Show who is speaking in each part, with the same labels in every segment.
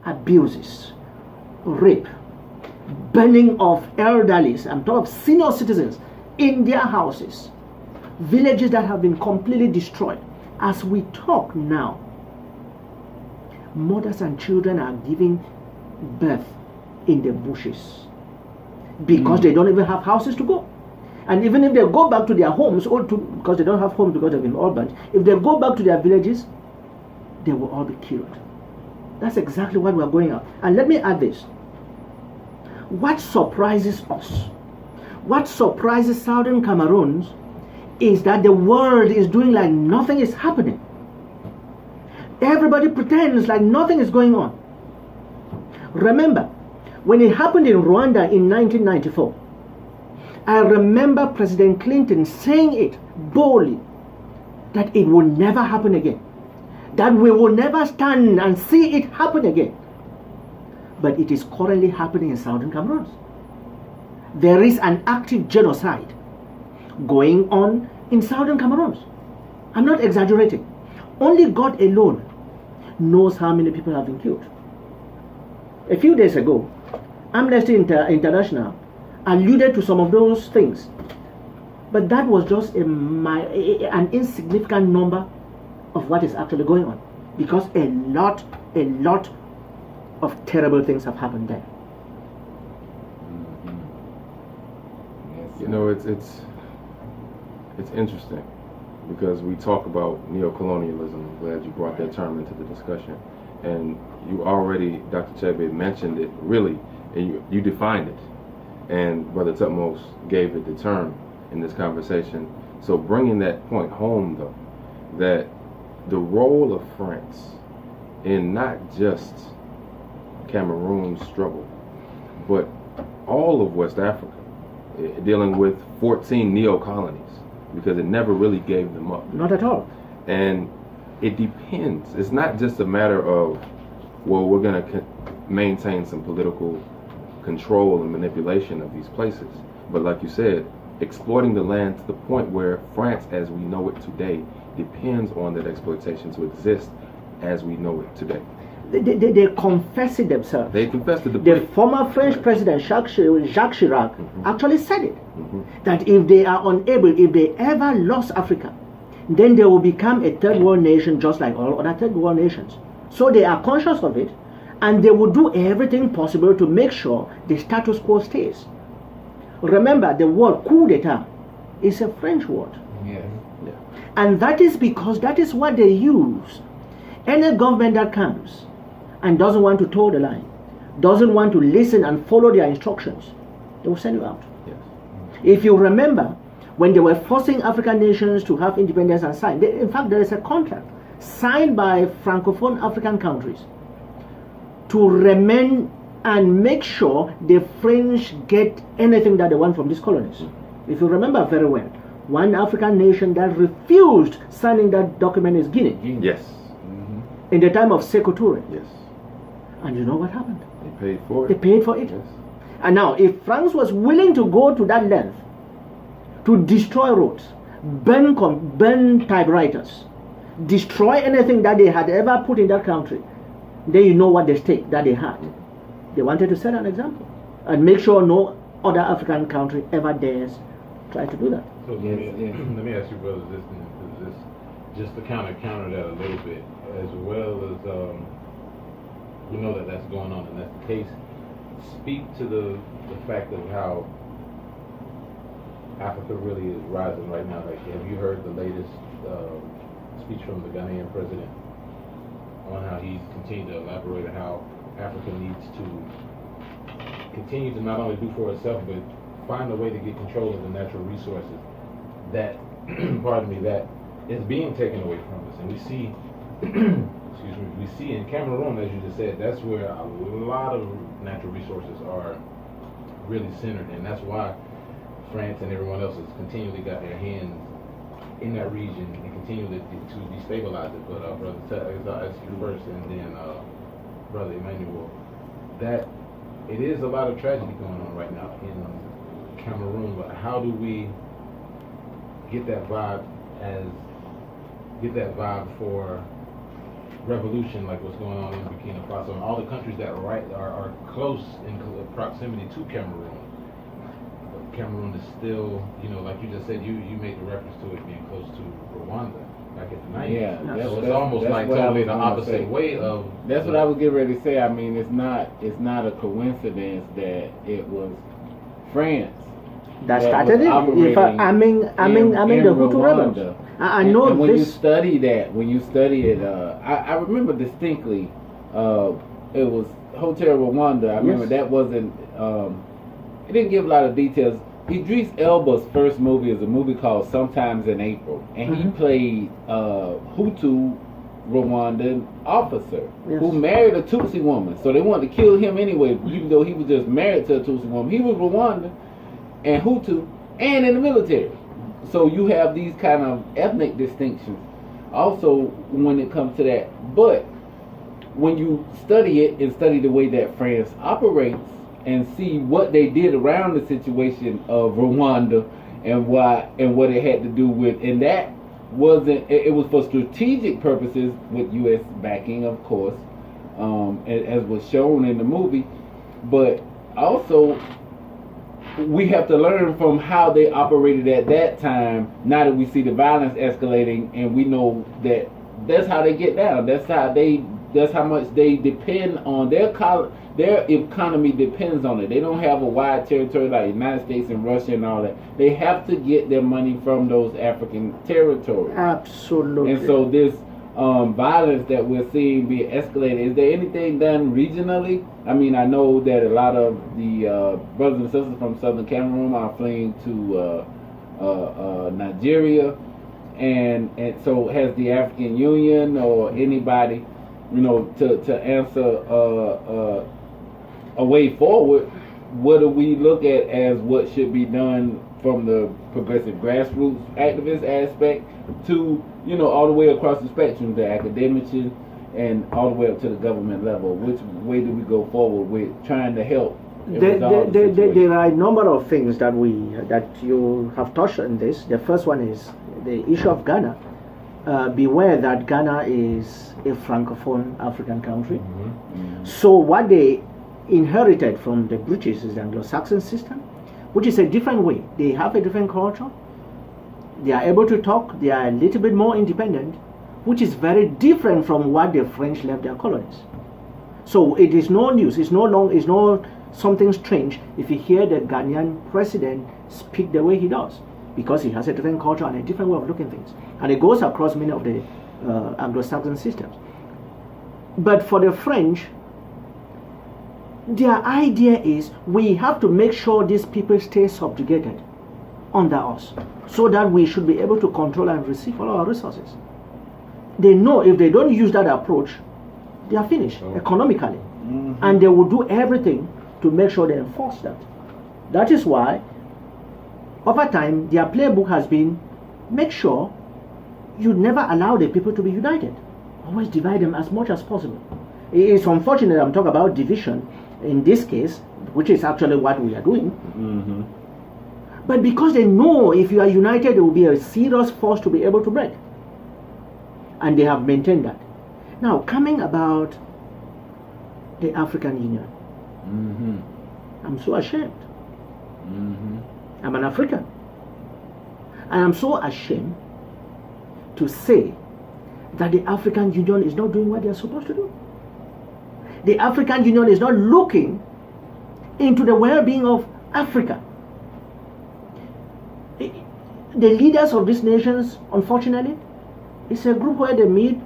Speaker 1: abuses, rape, burning of elderlies, I'm talking of senior citizens in their houses, villages that have been completely destroyed. As we talk now, mothers and children are giving birth in the bushes because they don't even have houses to go. And even if they go back to their homes, because they don't have homes because they've been urban, if they go back to their villages, they will all be killed. That's exactly what we're going on. And let me add this. What surprises us, what surprises Southern Cameroons, is that the world is doing like nothing is happening. Everybody pretends like nothing is going on. Remember, when it happened in Rwanda in 1994, I remember President Clinton saying it boldly, that it will never happen again, that we will never stand and see it happen again. But it is currently happening in Southern Cameroon. There is an active genocide going on in Southern Cameroon. I'm not exaggerating. Only God alone knows how many people have been killed. A few days ago, Amnesty International alluded to some of those things, but that was just an insignificant number of what is actually going on, because a lot of terrible things have happened there.
Speaker 2: You know, it's interesting because we talk about neocolonialism. I'm glad you brought that term into the discussion, and you already, Dr. Chebe, mentioned it really, and you defined it, and Brother Tutmos gave it the term in this conversation. So bringing that point home, though, that the role of France in not just Cameroon's struggle, but all of West Africa, dealing with 14 neo-colonies, because it never really gave them up.
Speaker 1: Not at all.
Speaker 2: And it depends. It's not just a matter of, well, we're going to maintain some political control and manipulation of these places. But like you said, exploiting the land to the point where France, as we know it today, depends on that exploitation to exist as we know it today.
Speaker 1: They confess it themselves.
Speaker 2: They confessed it.
Speaker 1: The former French president Jacques Chirac actually said it, that if they are unable, if they ever lost Africa, then they will become a third world nation just like all other third world nations. So they are conscious of it, and they will do everything possible to make sure the status quo stays. Remember, the word coup d'etat is a French word.
Speaker 3: Yeah.
Speaker 1: And that is because that is what they use. Any government that comes and doesn't want to toe the line, doesn't want to listen and follow their instructions, they will send you out.
Speaker 2: Yes.
Speaker 1: If you remember, when they were forcing African nations to have independence and sign, in fact, there is a contract signed by Francophone African countries to remain and make sure the French get anything that they want from these colonies. If you remember very well, one African nation that refused signing that document is Guinea.
Speaker 2: Yes.
Speaker 1: In the time of Sekou Touré.
Speaker 2: Yes.
Speaker 1: And you know what happened?
Speaker 2: They paid for it.
Speaker 1: They paid for it.
Speaker 2: Yes.
Speaker 1: And now, if France was willing to go to that length to destroy roads, burn typewriters, destroy anything that they had ever put in that country, then you know what the stake that they had. They wanted to set an example and make sure no other African country ever dares try to do that.
Speaker 3: So let me ask you, brothers, this just to counter that a little bit, as well as we know that that's going on and that's the case. Speak to the fact of how Africa really is rising right now. Like, have you heard the latest speech from the Ghanaian president on how he's continued to elaborate on how Africa needs to continue to not only do for itself, but find a way to get control of the natural resources that, pardon me, that is being taken away from us. And we see, excuse me, we see in Cameroon, as you just said, that's where a lot of natural resources are really centered, and that's why France and everyone else has continually got their hands in that region and continue to destabilize it. But Brother Ted, I'll ask you first, and then Brother Emmanuel, that it is a lot of tragedy going on right now in Cameroon, but how do we get that vibe for revolution like what's going on in Burkina Faso and all the countries that are close in proximity to Cameroon. But Cameroon is still, like you just said, you made the reference to it being close to Rwanda back in the 90s.
Speaker 4: Yeah,
Speaker 3: so it's almost like totally the opposite way of.
Speaker 4: That's what I was getting ready to say. I mean, it's not a coincidence that it was France
Speaker 1: that started it. If arming the Hutu rebels. I know
Speaker 4: and when
Speaker 1: this.
Speaker 4: you study it, I remember distinctly. It was Hotel Rwanda. I remember that wasn't. It didn't give a lot of details. Idris Elba's first movie is a movie called Sometimes in April, and he played Hutu Rwandan officer who married a Tutsi woman. So they wanted to kill him anyway, even though he was just married to a Tutsi woman. He was Rwandan and Hutu and in the military. So you have these kind of ethnic distinctions also when it comes to that. But when you study it and study the way that France operates and see what they did around the situation of Rwanda and what it had to do with, and that wasn't, it was for strategic purposes with U.S. backing, of course, as was shown in the movie, but also we have to learn from how they operated at that time. Now that we see the violence escalating, and we know that that's how they get down. That's how much they depend on their economy depends on it. They don't have a wide territory like the United States and Russia and all that. They have to get their money from those African territories.
Speaker 1: Absolutely.
Speaker 4: And so this violence that we're seeing being escalated, is there anything done regionally? I mean, I know that a lot of the brothers and sisters from Southern Cameroon are fleeing to Nigeria, and so has the African Union or anybody, to answer a way forward? What do we look at as what should be done from the progressive grassroots activist aspect to, all the way across the spectrum, the academics and all the way up to the government level? Which way do we go forward with trying to help?
Speaker 1: There are a number of things that you have touched on this. The first one is the issue of Ghana. Beware that Ghana is a francophone African country. So what they inherited from the British is the Anglo-Saxon system, which is a different way. They have a different culture. They are able to talk. They are a little bit more independent, which is very different from what the French left their colonies. So it is no news. It's no something strange if you hear the Ghanaian president speak the way he does, because he has a different culture and a different way of looking at things. And it goes across many of the Anglo-Saxon systems. But for the French, their idea is we have to make sure these people stay subjugated under us so that we should be able to control and receive all our resources. They know if they don't use that approach, they are finished economically. And they will do everything to make sure they enforce that. That is why, over time, their playbook has been make sure you never allow the people to be united. Always divide them as much as possible. It's unfortunate I'm talking about division in this case, which is actually what we are doing. But because they know if you are united, there will be a serious force to be able to break. And they have maintained that. Now, coming about the African Union, I'm so ashamed. I'm an African. And I'm so ashamed to say that the African Union is not doing what they are supposed to do. The African Union is not looking into the well-being of Africa. The leaders of these nations, unfortunately, it's a group where they meet,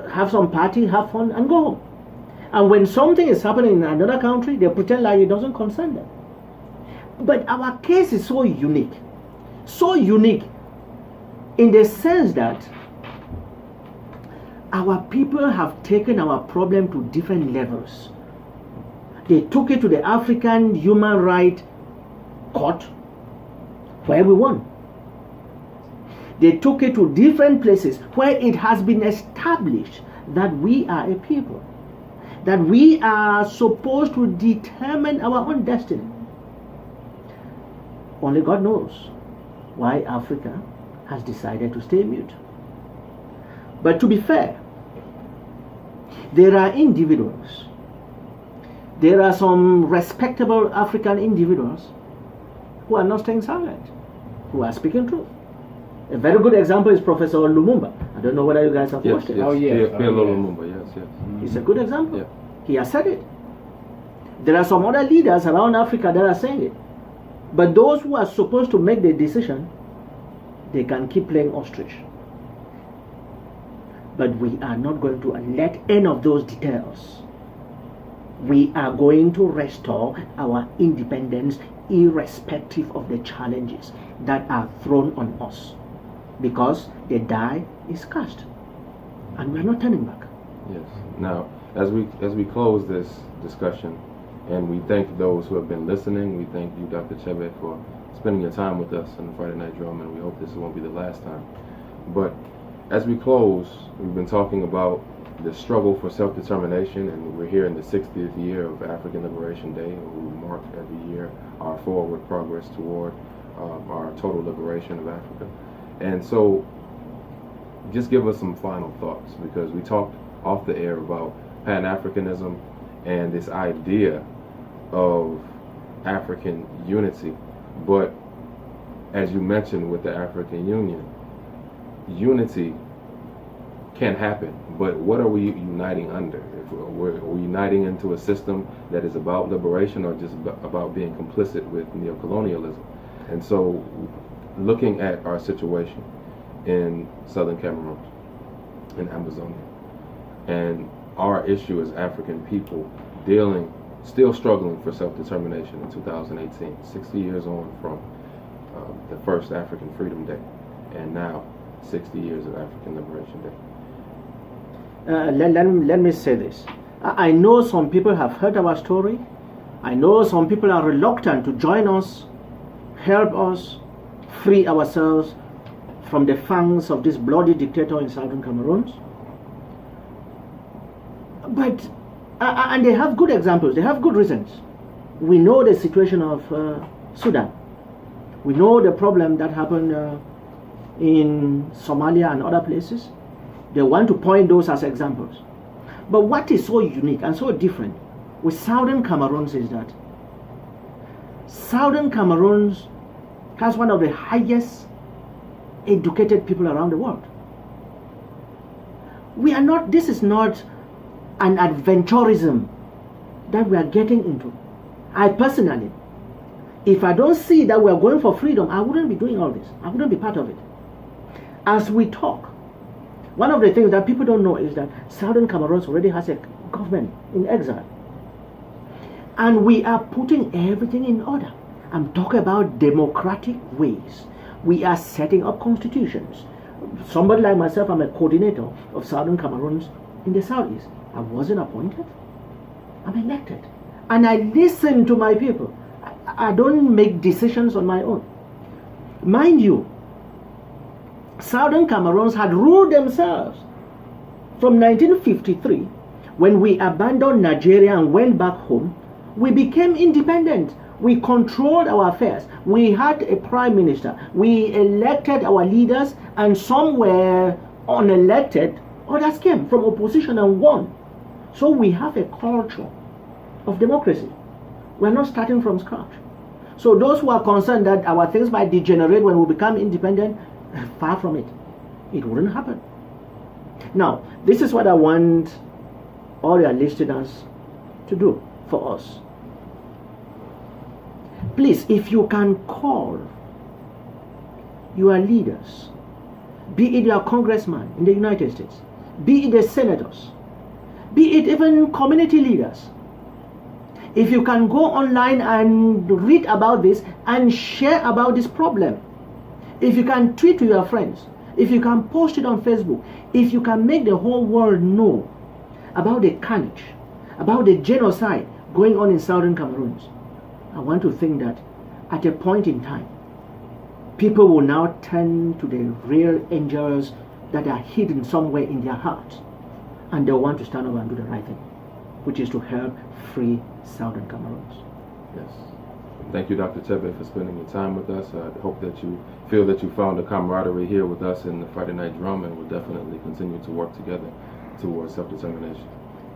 Speaker 1: have some party, have fun, and go home. And when something is happening in another country, they pretend like it doesn't concern them. But our case is so unique in the sense that our people have taken our problem to different levels. They took it to the African Human Rights Court, where we won. They took it to different places where it has been established that we are a people, that we are supposed to determine our own destiny. Only God knows why Africa has decided to stay mute. But to be fair, there are individuals, there are some respectable African individuals who are not staying silent, who are speaking truth. A very good example is Professor Lumumba. I don't know whether you guys have watched it.
Speaker 4: Oh, yes.
Speaker 2: Lumumba, yes.
Speaker 1: He's a good example.
Speaker 2: Yeah.
Speaker 1: He has said it. There are some other leaders around Africa that are saying it. But those who are supposed to make the decision, they can keep playing ostrich. But we are not going to let any of those details. We are going to restore our independence irrespective of the challenges that are thrown on us, because the die is cast and we are not turning back.
Speaker 2: Yes. Now, as we close this discussion, and we thank those who have been listening, we thank you, Dr. Chebe, for spending your time with us on the Friday Night Drum, and we hope this won't be the last time. But as we close, we've been talking about the struggle for self-determination, and we're here in the 60th year of African Liberation Day. We mark every year our forward progress toward our total liberation of Africa. And so just give us some final thoughts, because we talked off the air about Pan-Africanism and this idea of African unity. But as you mentioned with the African Union, unity can happen, but what are we uniting under? If we're uniting into a system that is about liberation, or just about being complicit with neocolonialism? And so, looking at our situation in southern Cameroon, in Ambazonia, and our issue as African people still struggling for self-determination in 2018, 60 years on from the first African Freedom Day, and now 60 years of African Liberation Day.
Speaker 1: Let me say this. I know some people have heard our story. I know some people are reluctant to join us, help us free ourselves from the fangs of this bloody dictator in southern Cameroon. But, and they have good examples, they have good reasons. We know the situation of Sudan. We know the problem that happened in Somalia and other places. They want to point those as examples. But what is so unique and so different with southern Cameroon is that southern Cameroon has one of the highest educated people around the world. This is not an adventurism that we are getting into. I personally, if I don't see that we are going for freedom, I wouldn't be doing all this. I wouldn't be part of it. As we talk, one of the things that people don't know is that southern Cameroon already has a government in exile. And we are putting everything in order. I'm talking about democratic ways. We are setting up constitutions. Somebody like myself, I'm a coordinator of southern Cameroon in the southeast. I wasn't appointed. I'm elected. And I listen to my people. I don't make decisions on my own. Mind you, southern Cameroons had ruled themselves from 1953. When we abandoned Nigeria and went back home, we became independent. We controlled our affairs. We had a prime minister. We elected our leaders, and some were unelected. Others came from opposition and won. So we have a culture of democracy. We're not starting from scratch. So those who are concerned that our things might degenerate when we become independent, far from it. It wouldn't happen. Now, this is what I want all your listeners to do for us. Please, if you can call your leaders, be it your congressman in the United States, be it the senators, be it even community leaders, if you can go online and read about this and share about this problem, if you can tweet to your friends, if you can post it on Facebook, if you can make the whole world know about the carnage, about the genocide going on in southern Cameroon, I want to think that at a point in time, people will now turn to the real angels that are hidden somewhere in their hearts, and they'll want to stand up and do the right thing, which is to help free southern Cameroon.
Speaker 2: Yes. Thank you, Dr. Chebe, for spending your time with us. I hope that you feel that you found a camaraderie here with us in the Friday Night Drum, and we'll definitely continue to work together towards self-determination.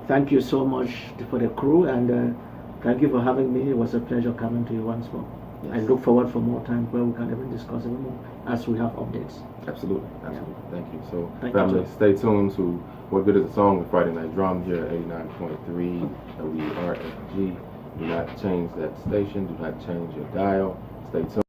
Speaker 1: Thank you so much for the crew, and thank you for having me. It was a pleasure coming to you once more.
Speaker 2: Yes.
Speaker 1: I look forward for more time where we can even discuss even more as we have updates.
Speaker 2: Absolutely, absolutely.
Speaker 1: Yeah.
Speaker 2: Thank you. So,
Speaker 1: Thank
Speaker 2: family,
Speaker 1: you,
Speaker 2: stay tuned to What Good Is a Song with Friday Night Drum here at 89.3 WRFG. Do not change that station. Do not change your dial. Stay tuned.